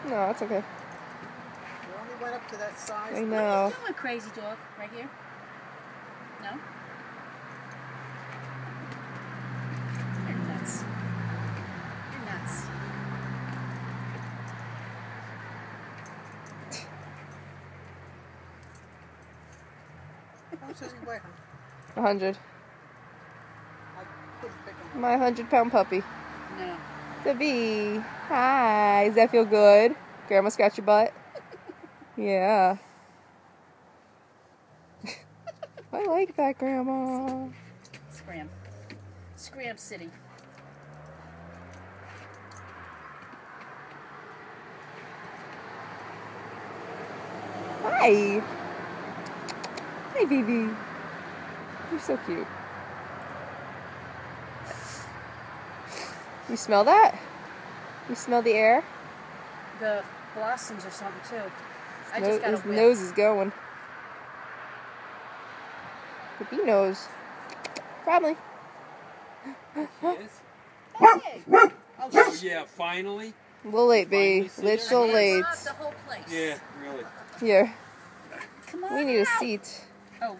No, it's okay. You only went up to that size. I know. What are you doing, crazy dog? Right here? No? You're nuts. You're nuts. How much does he weigh? 100. I couldn't pick him up. My 100-pound puppy. No. Debbie. Hi. Does that feel good? Grandma scratch your butt? Yeah. I like that, Grandma. Scram. Scram City. Hi. Hi, baby. You're so cute. You smell that? You smell the air? The blossoms or something too. I just got a His whiff. nose is going. The bee nose. Probably. Yes? Hey! Oh yeah, finally? A little late, Finally babe. see Little that? late. The whole place. Yeah, really. Come Here. on We need a out. seat. Oh,